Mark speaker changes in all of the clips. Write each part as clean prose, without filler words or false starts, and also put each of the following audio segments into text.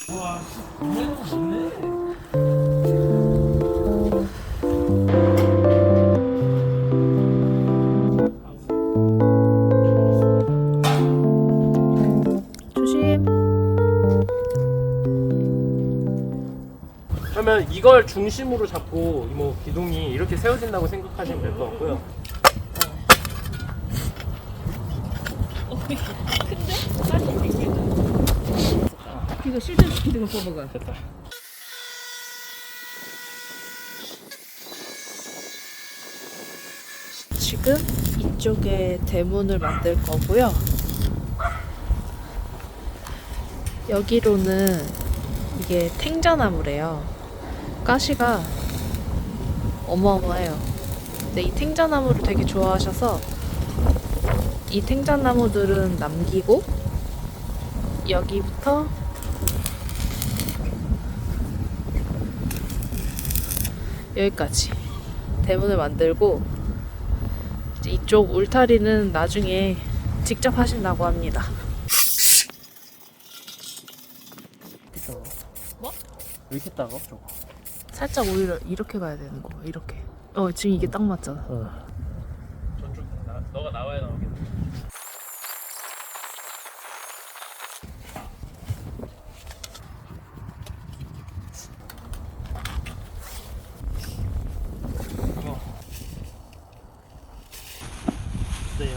Speaker 1: 와, 너무 좋네.
Speaker 2: 조심.
Speaker 1: 그러면 이걸 중심으로 잡고 뭐 기둥이 이렇게 세워진다고 생각하시면 될 것 같고요.
Speaker 2: 이거 실전 스피드가 뽑아가.
Speaker 1: 됐다.
Speaker 2: 지금 이쪽에 대문을 만들 거고요. 여기로는 이게 탱자나무래요. 가시가 어마어마해요. 근데 이 탱자나무를 되게 좋아하셔서 이 탱자나무들은 남기고 여기부터 여기까지 대문을 만들고 이제 이쪽 울타리는 나중에 직접 하신다고 합니다. 뭐?
Speaker 1: 왜 이렇게 따가? 저거.
Speaker 2: 살짝 오히려 이렇게 가야 되는 거. 이렇게. 지금 이게 딱 맞잖아.
Speaker 1: 전쪽 너가 나와야 나오겠네. 네,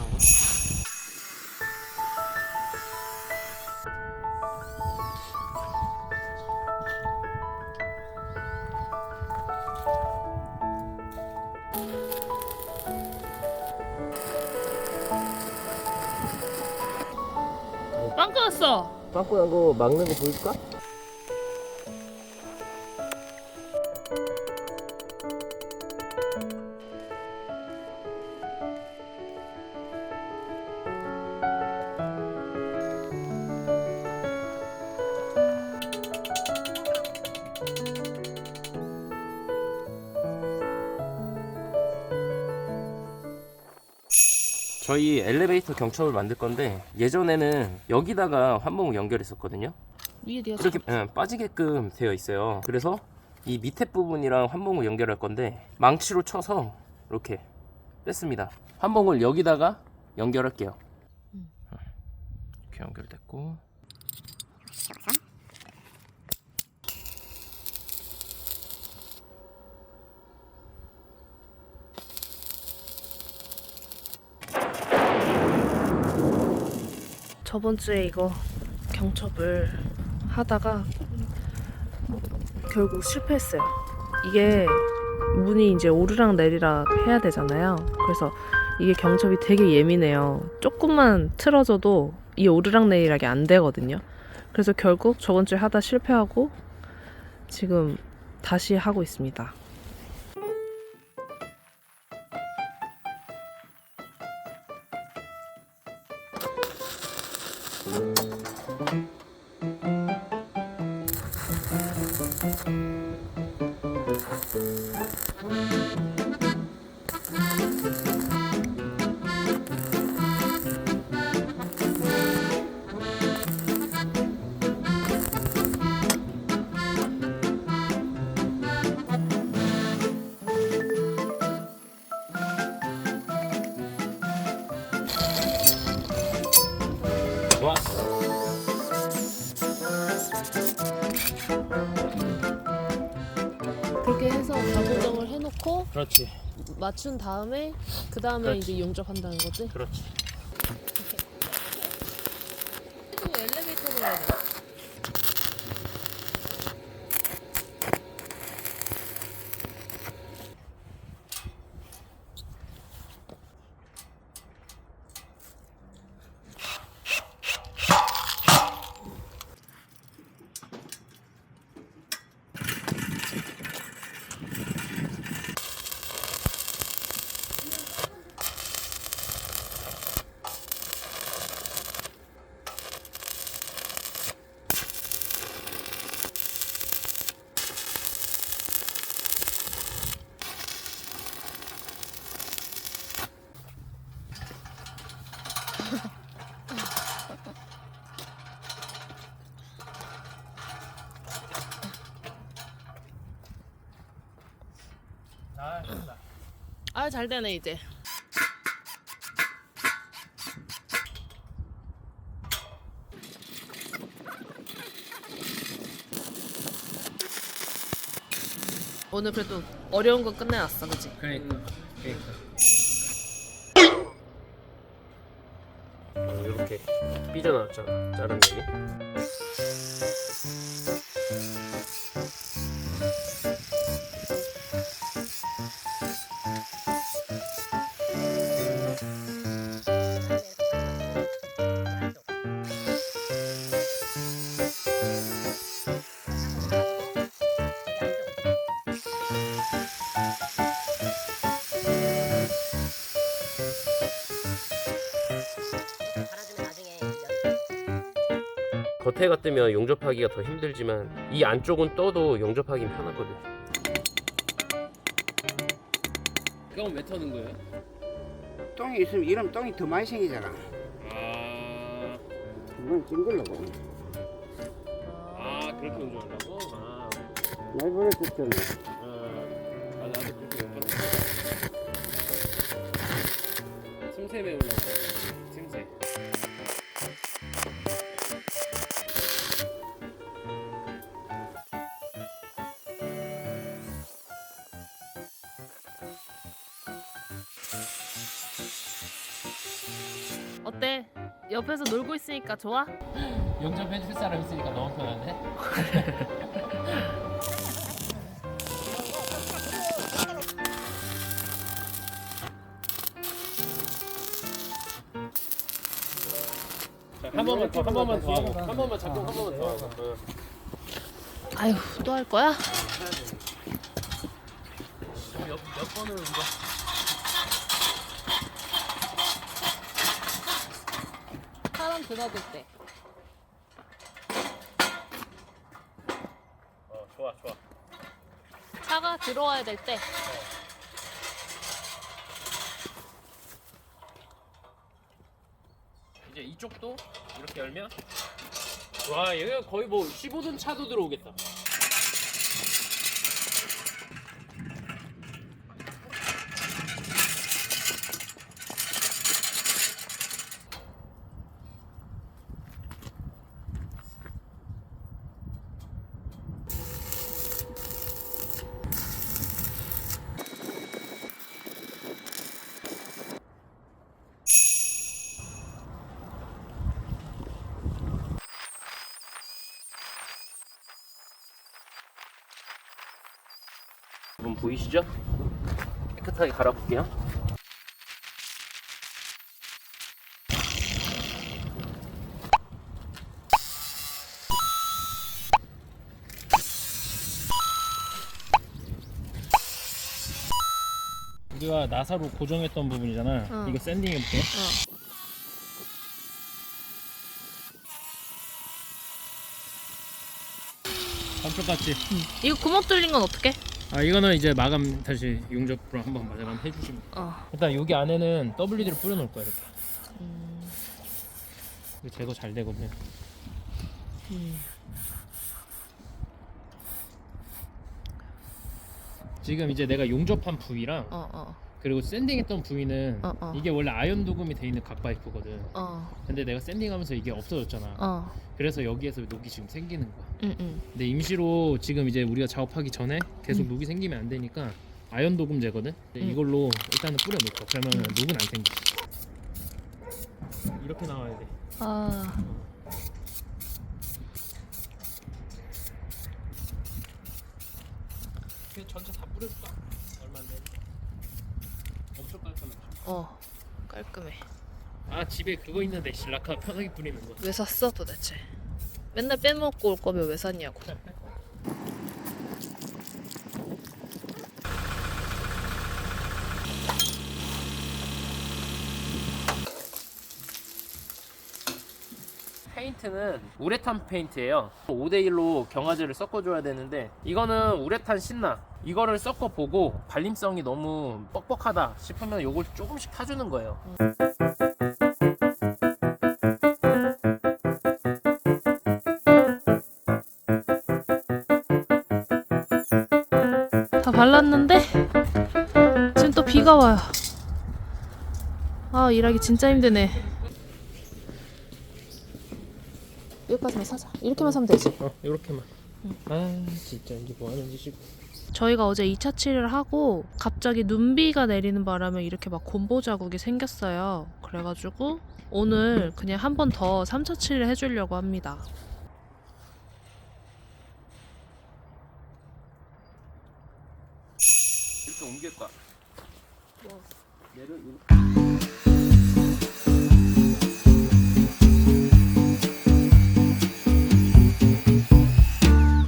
Speaker 2: 빵꾸 났어.
Speaker 1: 빵꾸 난거 막는 거 보여줄까? 저희 엘리베이터 경첩을 만들 건데 예전에는 여기다가 환봉을 연결했었거든요.
Speaker 2: 위에 되어
Speaker 1: 이렇게 빠지게끔 되어 있어요. 그래서 이 밑에 부분이랑 환봉을 연결할 건데 망치로 쳐서 이렇게 뺐습니다. 환봉을 여기다가 연결할게요. 이렇게 연결됐고
Speaker 2: 저번 주에 이거 경첩을 하다가 결국 실패했어요. 이게 문이 이제 오르락 내리락 해야 되잖아요. 그래서 이게 경첩이 되게 예민해요. 조금만 틀어져도 이 오르락 내리락이 안 되거든요. 그래서 결국 저번 주에 하다 실패하고 지금 다시 하고 있습니다.
Speaker 1: 좋았어.
Speaker 2: 그렇게 해서 가고정을 해놓고
Speaker 1: 그렇지.
Speaker 2: 맞춘 다음에 그 다음에
Speaker 1: 그렇지.
Speaker 2: 이제 용접한다는 거지?
Speaker 1: 그렇지.
Speaker 2: 엘리베이터로 가야 돼. 아, 잘 되네 이제. 오늘 그래도 어려운 거 끝내놨어, 그치?
Speaker 1: 그러니까. 이렇게 삐져나왔잖아. 자른 게. 겉에가 뜨면 용접하기가 더 힘들지만 이 안쪽은 떠도 용접하기는 편하거든. 이건 왜 터는 거예요?
Speaker 3: 똥이 있으면 이러면 똥이 더 많이 생기잖아.
Speaker 1: 아,
Speaker 3: 이건 찐 걸로고.
Speaker 1: 그렇게 용접하려고?
Speaker 3: 날 보냈었잖아.
Speaker 1: 나도 그렇게 용접했어. 틈새 배우려고. 틈새.
Speaker 2: 어때? 옆에서 놀고 있으니까 좋아?
Speaker 1: 용접해줄 사람 있으니까 너무 편한데? 한 번만 더 하고 한 번만 작동 한 번만 더 하고.
Speaker 2: 아휴, 또 할 거야?
Speaker 1: 몇 번을 이거
Speaker 2: 사람 드나들 때.
Speaker 1: 좋아.
Speaker 2: 차가 들어와야 될 때.
Speaker 1: 이제 이쪽도 이렇게 열면 와, 여기가 거의 뭐 15돈 차도 들어오겠다. 여러분 보이시죠? 깨끗하게 갈아볼게요.
Speaker 4: 우리가 나사로 고정했던 부분이잖아.
Speaker 2: 어.
Speaker 4: 이거 샌딩 해볼게. 반쪽같이.
Speaker 2: 이거 구멍 뚫린 건 어떡해?
Speaker 4: 아, 이거는 이제 마감 다시 용접으로 한번 마감 해주시면. 일단 여기 안에는 WD를 뿌려놓을 거야, 이렇게. 이거 제거 잘 되거든. 지금 이제 내가 용접한 부위랑 그리고 샌딩했던 부위는 이게 원래 아연 도금이 돼 있는 각 파이프거든. 근데 내가 샌딩하면서 이게 없어졌잖아. 그래서 여기에서 녹이 지금 생기는 거야. 근데 임시로 지금 이제 우리가 작업하기 전에 계속 녹이 생기면 안 되니까 아연 도금제거든. 근데 이걸로 일단은 뿌려 놓을 거야. 그러면 녹은 안 생겨. 이렇게 나와야 돼. 그냥 전체 다 뿌려줄까? 얼마 안 돼. 엄청 깔끔해.
Speaker 2: 깔끔해.
Speaker 4: 아, 집에 그거 있는데 라카 편하게 뿌리는 거.
Speaker 2: 왜 샀어 도대체? 맨날 빼먹고 올 거면 왜 샀냐고.
Speaker 1: 페인트는 우레탄 페인트예요. 5대1로 경화제를 섞어줘야 되는데 이거는 우레탄 신나. 이거를 섞어보고 발림성이 너무 뻑뻑하다 싶으면 이걸 조금씩 타주는 거예요.
Speaker 2: 발랐는데 지금 또 비가 와요. 아, 일하기 진짜 힘드네. 여기까지만 사자. 이렇게만 사면 되지.
Speaker 4: 이렇게만. 아 진짜 이게 뭐 하는 짓이고.
Speaker 2: 저희가 어제 2차 칠을 하고 갑자기 눈비가 내리는 바람에 이렇게 막 곰보 자국이 생겼어요. 그래가지고 오늘 그냥 한 번 더 3차 칠을 해주려고 합니다.
Speaker 1: 이렇게 옮길까?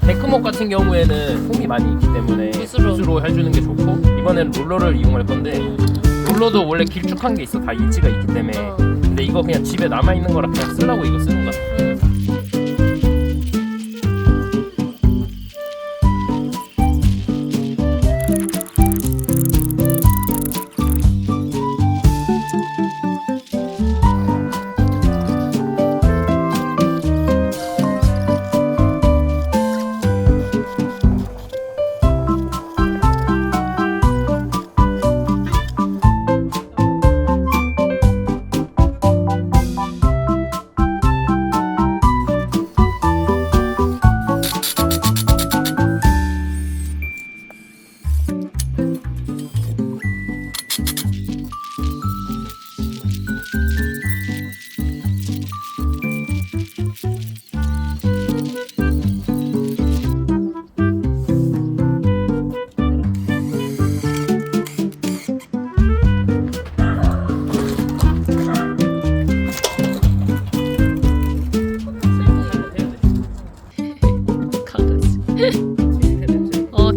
Speaker 1: 데크목 같은 경우에는 폼이 많이 있기 때문에 붓으로 해주는 게 좋고, 이번에는 롤러를 이용할 건데 롤러도 원래 길쭉한 게 있어. 다 인치가 있기 때문에. 근데 이거 그냥 집에 남아있는 거라 그냥 쓰려고 이거 쓰는 거야.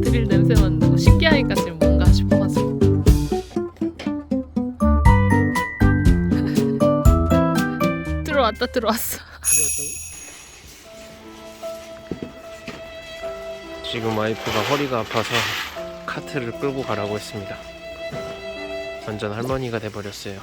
Speaker 2: 드릴 냄새 맡는 신기하니까 지금 뭔가 싶어가지고. 들어왔어.
Speaker 1: 지금 와이프가 허리가 아파서 카트를 끌고 가라고 했습니다. 완전 할머니가 돼버렸어요.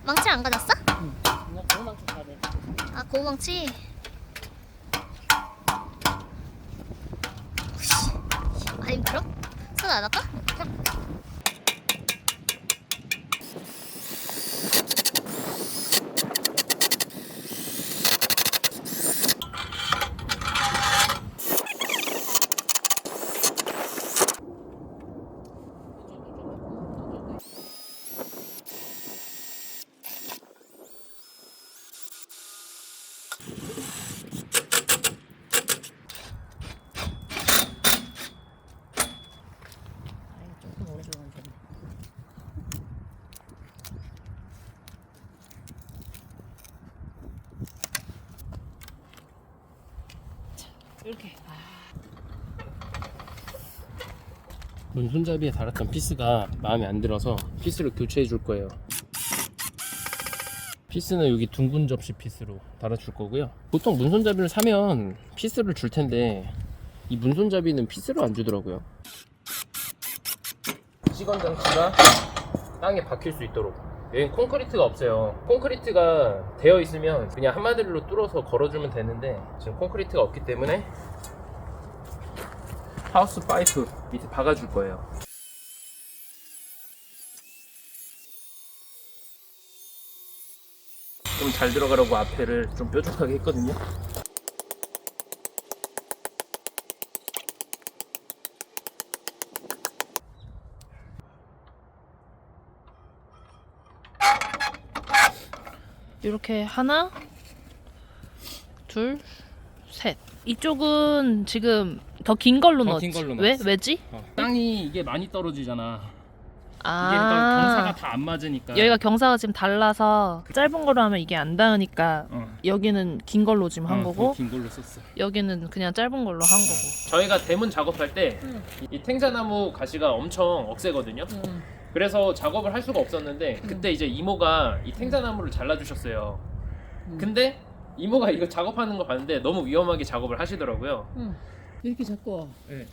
Speaker 5: 망치 안 가졌어? 응. 아, 고무망치. 아니 그럼? 손 안 할까? 조금 오래
Speaker 2: 이렇게.
Speaker 1: 문손잡이에 달았던 피스가 마음에 안 들어서 피스를 교체해 줄 거예요. 피스는 여기 둥근 접시 피스로 달아줄 거고요. 보통 문손잡이를 사면 피스를 줄 텐데 이 문손잡이는 피스를 안 주더라고요. 시건 장치가 땅에 박힐 수 있도록. 여긴 콘크리트가 없어요. 콘크리트가 되어 있으면 그냥 한마디로 뚫어서 걸어주면 되는데 지금 콘크리트가 없기 때문에 하우스 파이프 밑에 박아줄 거예요. 좀 잘 들어가라고 앞에를 좀 뾰족하게 했거든요.
Speaker 2: 이렇게 하나, 둘, 셋. 이쪽은 지금 더 긴 걸로
Speaker 1: 더
Speaker 2: 넣었지.
Speaker 1: 긴 걸로
Speaker 2: 왜?
Speaker 1: 넣었어.
Speaker 2: 왜지?
Speaker 1: 땅이 이게 많이 떨어지잖아. 이게
Speaker 2: 아,
Speaker 1: 그러니까 경사가 다 안 맞으니까.
Speaker 2: 여기가 경사가 지금 달라서 짧은 거로 하면 이게 안 닿으니까
Speaker 1: 어.
Speaker 2: 여기는 긴 걸로 지금 한 거고
Speaker 1: 긴 걸로 썼어.
Speaker 2: 여기는 그냥 짧은 걸로 한 거고.
Speaker 1: 저희가 대문 작업할 때 이 탱자나무 가시가 엄청 억세거든요. 그래서 작업을 할 수가 없었는데 그때 이제 이모가 이 탱자나무를 잘라주셨어요. 근데 이모가 이거 작업하는 거 봤는데 너무 위험하게 작업을 하시더라고요.
Speaker 6: 이렇게 잡고
Speaker 1: 네.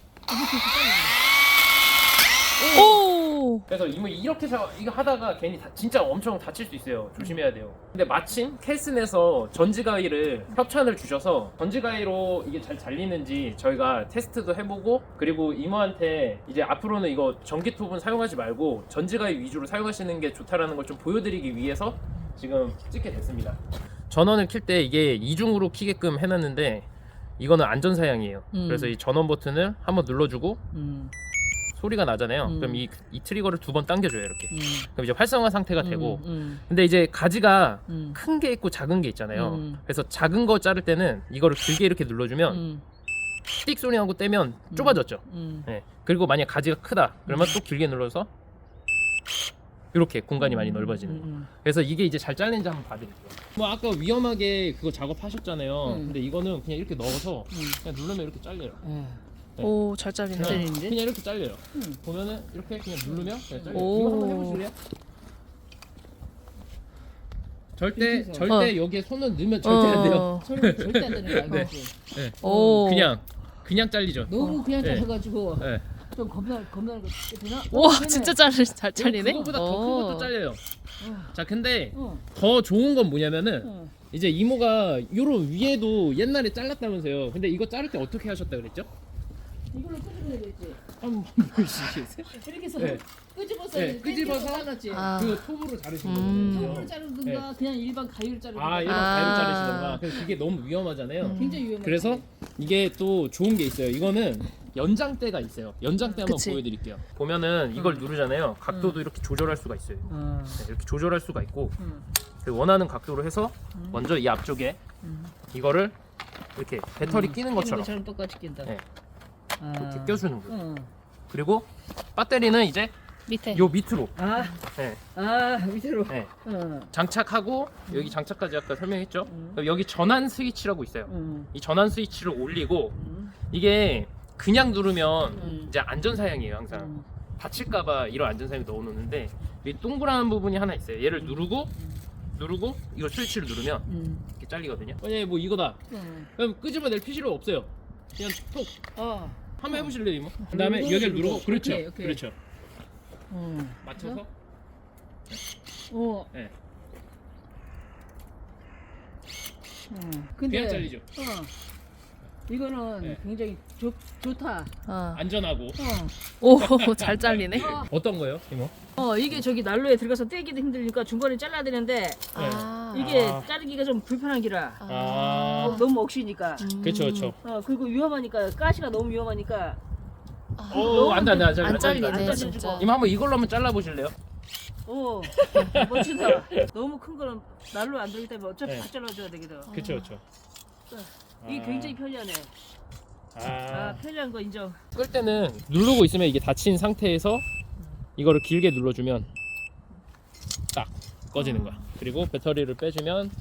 Speaker 2: 오!
Speaker 1: 그래서 이모 이렇게 이거 하다가 괜히 진짜 엄청 다칠 수 있어요. 조심해야 돼요. 근데 마침 켈슨에서 전지가위를 협찬을 주셔서 전지가위로 이게 잘 잘리는지 저희가 테스트도 해보고 그리고 이모한테 이제 앞으로는 이거 전기 톱은 사용하지 말고 전지가위 위주로 사용하시는 게 좋다라는 걸 좀 보여드리기 위해서 지금 찍게 됐습니다. 전원을 킬 때 이게 이중으로 키게끔 해놨는데 이거는 안전사양이에요. 그래서 이 전원 버튼을 한번 눌러주고 소리가 나잖아요. 그럼 이 트리거를 2번 당겨줘요 이렇게. 그럼 이제 활성화 상태가 되고. 근데 이제 가지가 큰 게 있고 작은 게 있잖아요. 그래서 작은 거 자를 때는 이거를 길게 이렇게 눌러주면 띡 소리 나고 떼면 좁아졌죠. 네. 그리고 만약 가지가 크다 그러면 또 길게 눌러서 이렇게 공간이 많이 넓어지는. 그래서 이게 이제 잘 잘리는지 한번 봐드릴게요. 뭐 아까 위험하게 그거 작업하셨잖아요. 근데 이거는 그냥 이렇게 넣어서 그냥 누르면 이렇게 잘려요. 네.
Speaker 2: 오, 잘 잘리네.
Speaker 1: 그냥 이렇게 잘려요. 보면은 이렇게 그냥 누르면 그냥 잘려요.
Speaker 2: 오.
Speaker 1: 이거 한번 해보실래요? 절대 여기에 손을 넣으면 절대 안 돼요.
Speaker 6: 절대 안 되는 거 알고
Speaker 1: 네.
Speaker 6: 있지?
Speaker 1: 네.
Speaker 2: 오.
Speaker 1: 그냥 잘리죠.
Speaker 6: 너무 그냥
Speaker 1: 네.
Speaker 6: 잘라가지고
Speaker 1: 네.
Speaker 6: 좀 겁나 거 되나?
Speaker 2: 와,
Speaker 6: 되네.
Speaker 2: 진짜 잘 잘리네.
Speaker 1: 그거보다 더 큰 것도 잘려요. 자, 근데
Speaker 6: 어.
Speaker 1: 더 좋은 건 뭐냐면은
Speaker 6: 어.
Speaker 1: 이제 이모가 요런 위에도 옛날에 잘랐다면서요. 근데 이거 자를 때 어떻게 하셨다 그랬죠?
Speaker 6: 이걸로 끄집어내야 되지.
Speaker 1: 한번 보여주시겠어요?
Speaker 6: 이렇게 해서
Speaker 1: 네.
Speaker 6: 끄집어서
Speaker 1: 네, 끄집어서
Speaker 6: 잘랐지.
Speaker 2: 아.
Speaker 1: 그 톱으로 자르시는
Speaker 6: 통으로
Speaker 1: 거거든요.
Speaker 6: 자르든가 그냥 일반 가위로 자르든가.
Speaker 1: 아, 이런
Speaker 2: 아.
Speaker 1: 가위로 자르시던가. 그래서 그게 너무 위험하잖아요.
Speaker 6: 굉장히 위험해.
Speaker 1: 그래서 이게 또 좋은 게 있어요. 이거는 연장대가 있어요. 연장대 한번
Speaker 2: 그치.
Speaker 1: 보여드릴게요. 보면은 이걸 누르잖아요. 각도도 이렇게 조절할 수가 있어요. 네, 이렇게 조절할 수가 있고 그리고 원하는 각도로 해서 먼저 이 앞쪽에 이거를 이렇게 배터리 끼는 것처럼
Speaker 6: 것처럼 똑같이 낀다.
Speaker 1: 네.
Speaker 6: 아.
Speaker 1: 이렇게 껴주는 거예요.
Speaker 6: 어.
Speaker 1: 그리고 배터리는 이제
Speaker 2: 밑에.
Speaker 1: 요 밑으로
Speaker 6: 아,
Speaker 1: 네,
Speaker 6: 밑으로.
Speaker 1: 네.
Speaker 6: 어.
Speaker 1: 장착하고 여기 장착까지 아까 설명했죠. 그럼 여기 전환 스위치라고 있어요. 이 전환 스위치를 올리고 이게 그냥 누르면 이제 안전사양이에요. 항상 다칠까봐 이런 안전사양 넣어놓는데 이 동그란 부분이 하나 있어요. 얘를 누르고 이거 스위치를 누르면 이렇게 잘리거든요. 만약에 뭐 이거다. 그럼 끄집어낼 필요 없어요. 그냥 톡 한번 해보실래요, 이모? 그다음에 여기를 누르고 그렇죠,
Speaker 6: 오케이.
Speaker 1: 그렇죠. 맞춰서 네.
Speaker 6: 근데
Speaker 1: 그냥 잘리죠.
Speaker 6: 이거는
Speaker 1: 네.
Speaker 6: 굉장히 좋다.
Speaker 1: 안전하고.
Speaker 2: 오, 잘 잘리네.
Speaker 1: 어떤 거요, 이모?
Speaker 6: 이게 저기 난로에 들어가서 떼기도 힘드니까 중간에 잘라야 되는데
Speaker 2: 아.
Speaker 6: 이게
Speaker 1: 아.
Speaker 6: 자르기가 좀 불편한 기라.
Speaker 1: 아,
Speaker 6: 너무 억시니까.
Speaker 1: 그렇죠, 그렇죠.
Speaker 6: 그리고 위험하니까 가시가 너무 위험하니까.
Speaker 1: 안 돼,
Speaker 2: 안 잘리네,
Speaker 6: 안
Speaker 2: 진짜.
Speaker 6: 잘리고.
Speaker 1: 이모 한번 이걸로 한번 잘라보실래요?
Speaker 6: 멋지다. 너무 큰 거는 난로 안 들기 때문에 어차피
Speaker 1: 네.
Speaker 6: 다 잘라줘야 되거든.
Speaker 1: 그렇죠, 그렇죠.
Speaker 6: 이게 굉장히 편리하네. 편리한 거 인정.
Speaker 1: 끌 때는 누르고 있으면 이게 닫힌 상태에서 이거를 길게 눌러주면 딱 꺼지는 거야. 그리고 배터리를 빼주면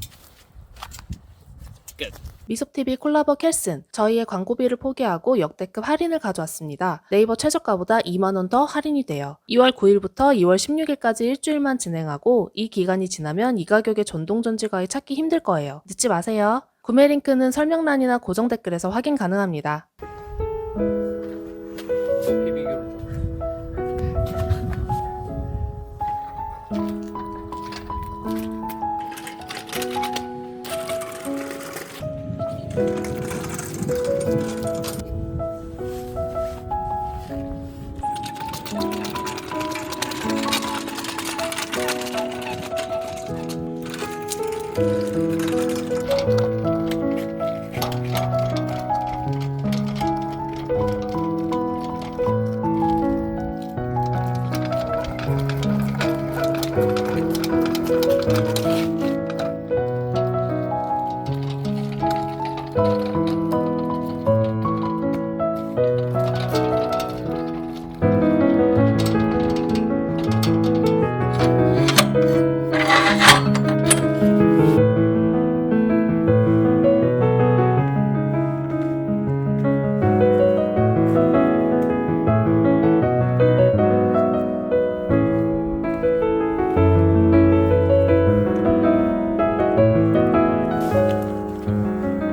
Speaker 1: 끝.
Speaker 2: 미속TV 콜라보 켈슨, 저희의 광고비를 포기하고 역대급 할인을 가져왔습니다. 네이버 최저가보다 2만원 더 할인이 돼요. 2월 9일부터 2월 16일까지 일주일만 진행하고 이 기간이 지나면 이 가격에 전동전지가에 찾기 힘들 거예요. 늦지 마세요. 구매 링크는 설명란이나 고정 댓글에서 확인 가능합니다.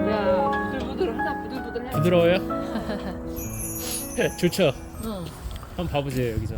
Speaker 6: 야, 부들부들하다, 부들부들해.
Speaker 4: 부드러워요? 좋죠.
Speaker 6: 응.
Speaker 4: 한번 봐보세요 여기서.